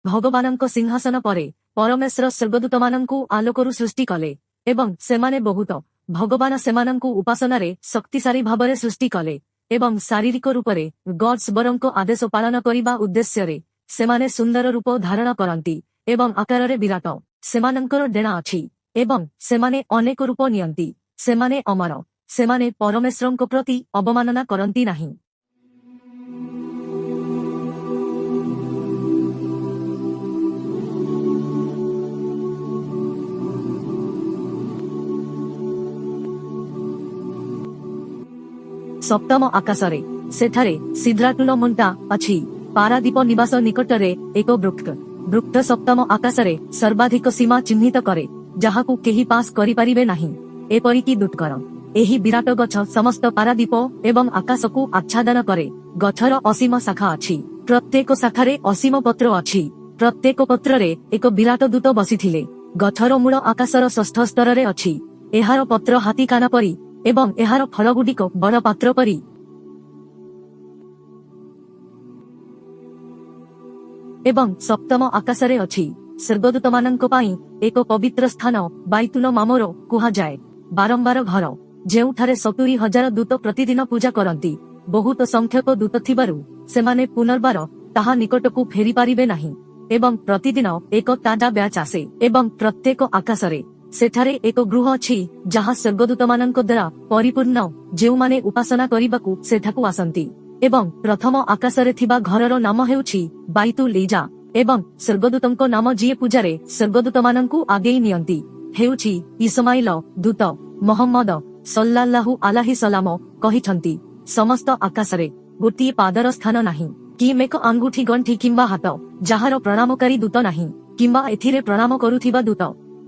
भगवानଙ୍କ सिंहासन परे परमेश्वर स्वर्गदूतମାନଙ୍କୁ आलोकରୁ सृष्टि कले एवं सेमाने बहुत भगवान सेमानଙ୍କୁ उपासनारे शक्तिशाली भाବରେ सृष्टि कले एवं शारीरिक रूपरे गॉड्स बरंको आदेश पालन करिबा उद्देश्यरे सेमाने सुंदर रूप धारण करंती एवं आकाररे विराट सेमानंकर डेणा अछि एवं सेमाने अनेक रूप नियंती सेमाने अमर सेमाने परमेश्वरଙ୍କ प्रति अवमानना करंती नाही। सप्तम आकाशरे सेठारे सिद्राटुल मुंटा अछि पारादीप निवास निकटरे एक वृक्ष सप्तम आकाशरे सर्वाधिक सीमा चिन्हित करे जहाकू केही पास करि परिबे नाही एपरिकी दुष्कर एही विराट गछ समस्त पारादीप एवं आकाशकू आच्छादन करे गछर असीम शाखा अछि प्रत्येक शाखारे असीम पत्र अछि प्रत्येक पत्ररे एक विराट दूत बसिथिले गछर मूल आकाशर षष्ठ स्तररे अछि एहार पत्र हाथी कान परि एवं एहार फलगुडिक बड़ पात्र परि एवं सप्तम आकाशरे अछि स्वर्गदूतमानଙ୍କ ପାଇଁ एक पवित्र स्थान बायतुल मामोर कुहा जाए बारंबार घर जेउठारे 70,000 दूत प्रतिदिन पूजा करंती बहुत संख्यक दूत थिबारु सेमाने पुनर्बार ताहा निकटकू फेरी पारिबे नाही एवं प्रतिदिन एक ताजा ब्याच आसे एवं प्रत्येक आकाशरे सेठारे एक गृह अछि जहा स्वर्गदूतमानଙ୍କ द्वारा परिपूर्ण जेउमाने उपासना करिबाकू सेठाकू आसंती एवं प्रथम आकाशरे थिबा घरर नाम हेउछि बायतुल ईजा एवं स्वर्गदूतଙ୍କ नाम जिए पूजारे स्वर्गदूतमानଙ୍କୁ आगेई नियंती हेउछि इस्माइल दूत मोहम्मद सल्लल्लाहु अलैहि सलाम कहिथंती समस्त आकाशरे गोटिए पादर स्थान नाही कि मेक आंगुठी गंठी किंबा हाथ जहार प्रणामकारी दूत नाही किंबा एथिरे प्रणाम करुथिबा दूत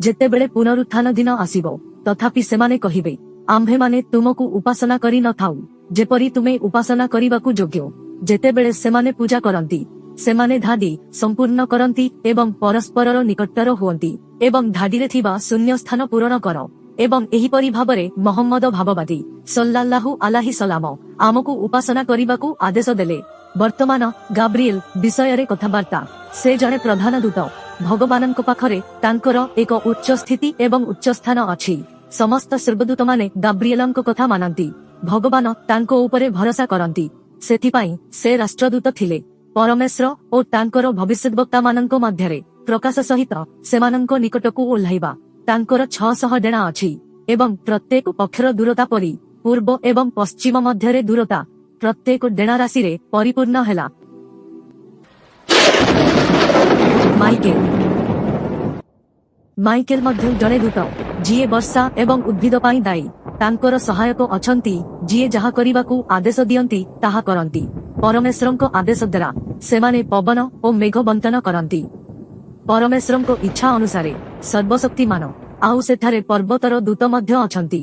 जेतेबेले पुनरुत्थान दिन आसीबो तथापि सेमाने कहिबे आम्भे माने तुमको उपासना करि न थाउ जेपरि तुमे उपासना करिबाकू योग्य जेतेबेले सेमाने पूजा करंती सेमाने धाडी संपूर्ण करंती एवं परस्परर निकटतर हुअंती एवं धाडीरे थिबा शून्य स्थान पूरण कर एवं एहिपरि भाबरे मोहम्मद भाववादी सल्लल्लाहु अलैहि सलाम आमको उपासना करिबाकू आदेश देले। वर्तमान गाब्रिएल विषय कथबार्ता से जड़े प्रधान दूत भगवानଙ୍କ पाखरे तांकर एक उच्च स्थिति एवं उच्च स्थान अछि समस्त स्वर्गदूत माने गाब्रिएलଙ୍କ कथा मानंती भगवान तांको उपरे भरोसा करंती सेथिपाई से राष्ट्रदूत थिले परमेश्वर और तांकर भविष्यद्वक्ता मानଙ୍କ मध्यरे प्रकाश सहित सेमानଙ୍କ निकटकू ओल्हाइबा तांकर 600 डेणा अछि एवं प्रत्येक पक्षर दूरता परि पूर्व एवं पश्चिम मध्यरे दूरता प्रत्येक डेणा राशि रे परिपूर्ण हेला। माइकेल मध्य जड़े दूत जीए वर्षा एवं उद्भिद पाई दायी तांकर सहायक अछंती जीए जहा करिबाकू आदेश दियंती ताहा करंती परमेश्वरଙ୍କ आदेश द्वारा सेमाने पवन और मेघ बंटन करंती परमेश्वरଙ୍କ इच्छा अनुसारे सर्वशक्तिमान आउ सेठारे पर्वतर दूत मध्य अछंती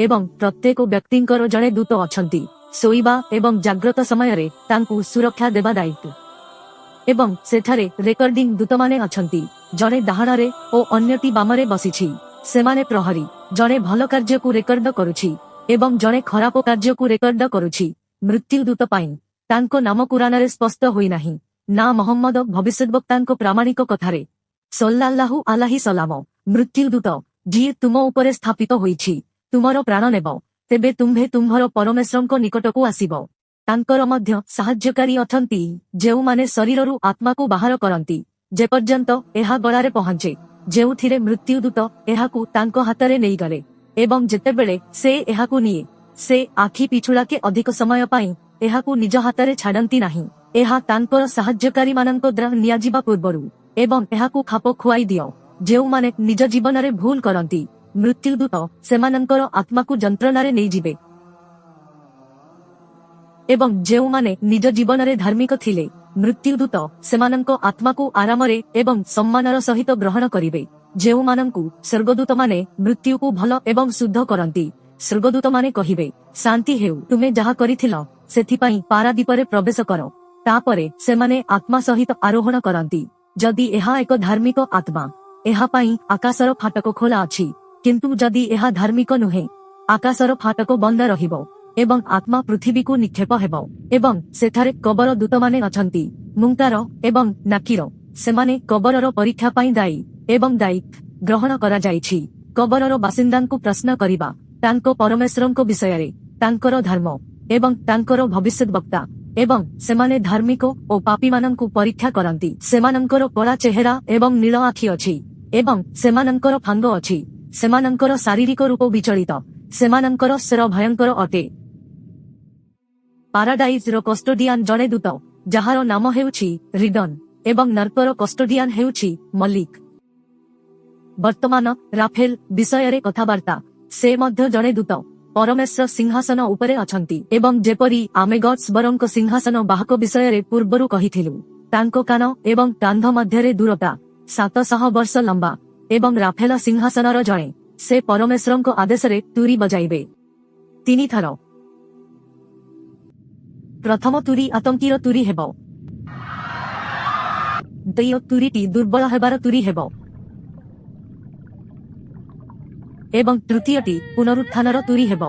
एवं प्रत्येक व्यक्तिंकर जड़े दूत अछंती सोइबा एवं जाग्रत समय रे तांकू सुरक्षा देबा दायित्व एवं सेठारे रेकर्डिंग दूत माने अछंती जड़े डाहाणरे और अन्यटी बामरे बसिछि सेमाने प्रहरी जड़े भल कार्य को रेकर्ड करुछि एवं जड़े खराब कार्य को रेकर्ड करुछि मृत्यु दूत पाई तांको नाम कुरान रे स्पष्ट होई नाही ना मोहम्मद भविष्यद्वक्तांको प्रामाणिक कथारे सल्लल्लाहु अलैहि सलाम मृत्यु दूत जी तुम उपरे स्थापित होईछि तुमरो प्राण नेब तेबे तुम्भे तुम्भर परमेश्वरଙ୍କ निकटकू आसीबो तांकर मध्य साहाय्यकारी अछंती जेउ माने शरीररू आत्मा को बाहर करंती जे पर्यंत एहा गळारे पहुंचे जेउथिरे मृत्यु दूत एहाकू तांको हातरे नेई गले एवं जेतेबेले से एहाकू निये से आखि पिछुळाके अधिक समय पाई एहाकू निज हातरे छाडंती नाही एहा तांकर साहाय्यकारी माननको द्वारा नियाजिबा पूर्वरू एवं एहाकू खाप खुआई दियो जेउ माने निज जीवन रे भूल करंती मृत्यु दूत सेमानଙ୍କର आत्माकू जंत्रणारे नेई जिबे एवं जेउ माने निज जीवन रे धार्मिक थिले मृत्यु दूत सेमानଙ୍କ आत्माकू आरामरे एवं सम्मानर सहित ग्रहण करिवे जेउ मानଙ୍କୁ स्वर्गदूत माने मृत्यु को भल एवं शुद्ध करंती स्वर्गदूत माने कहिवे शांति हेउ तुमे जहा करिथिल सेथिपाई पारादीपरे प्रवेश करो तापरे सेमाने आत्मा सहित आरोहण करंती जदि एहा एक धार्मिक आत्मा एहा पाई आकाशर फाटक खोला अछि किंतु जदि एहा धार्मिक नुहे आकाशर फाटक बंद रहिबो ଏବଂ ଆତ୍ମା ପୃଥିବୀକୁ ନିକ୍ଷେପ ହେବ ଏବଂ ସେଠାରେ କବର ଦୂତମାନେ ଅଛନ୍ତି ମୁଙ୍କାର ଏବଂ ନାକିର। ସେମାନେ କବରର ପରୀକ୍ଷା ପାଇଁ ଦାୟୀ ଏବଂ ଦାୟିତ୍ୱ ଗ୍ରହଣ କରାଯାଇଛି। କବରର ବାସିନ୍ଦାଙ୍କୁ ପ୍ରଶ୍ନ କରିବା ତାଙ୍କ ପରମେଶ୍ୱରଙ୍କ ବିଷୟରେ, ତାଙ୍କର ଧର୍ମ ଏବଂ ତାଙ୍କର ଭବିଷ୍ୟତବକ୍ତା, ଏବଂ ସେମାନେ ଧାର୍ମିକ ଓ ପାପୀମାନଙ୍କୁ ପରୀକ୍ଷା କରନ୍ତି। ସେମାନଙ୍କର କଳା ଚେହେରା ଏବଂ ନୀଳ ଆଖି ଅଛି ଏବଂ ସେମାନଙ୍କର ଫାଙ୍ଗ ଅଛି। ସେମାନଙ୍କର ଶାରୀରିକ ରୂପ ବିଚଳିତ, ସେମାନଙ୍କର ସ୍ୱର ଭୟଙ୍କର ଅଟେ। ପାରାଡାଇଜ୍ର କଷ୍ଟୋଡିଆନ୍ ଜଣେ ଦୂତ, ଯାହାର ନାମ ହେଉଛି ରିଡନ୍, ଏବଂ ନର୍କର କଷ୍ଟୋଡିଆନ୍ ହେଉଛି ମଲିକ। ବର୍ତ୍ତମାନ ରାଫେଲ ବିଷୟରେ କଥାବାର୍ତ୍ତା। ସେ ମଧ୍ୟ ଜଣେ ଦୂତ। ପରମେଶ୍ୱର ସିଂହାସନ ଉପରେ ଅଛନ୍ତି ଏବଂ ଯେପରି ଆମେ ଗଡ୍ସବରଙ୍କ ସିଂହାସନ ବାହକ ବିଷୟରେ ପୂର୍ବରୁ କହିଥିଲୁ, ତାଙ୍କ କାନ ଏବଂ କାନ୍ଧ ମଧ୍ୟରେ ଦୂରତା 700 ବର୍ଷ ଲମ୍ବା ଏବଂ ରାଫେଲ ସିଂହାସନର ଜଣେ। ସେ ପରମେଶ୍ୱରଙ୍କ ଆଦେଶରେ ତୁରୀ ବଜାଇବେ 3 ଥର। ପ୍ରଥମ ତୁରୀ ଆତଙ୍କୀର ତୁରୀ ହେବ। ଦ୍ୱିତୀୟ ତୁରୀଟି ଦୁର୍ବଳ ହେବାର ତୁରୀ ହେବ ଏବଂ ତୃତୀୟଟି ପୁନରୁତ୍ଥାନର ତୁରୀ ହେବ।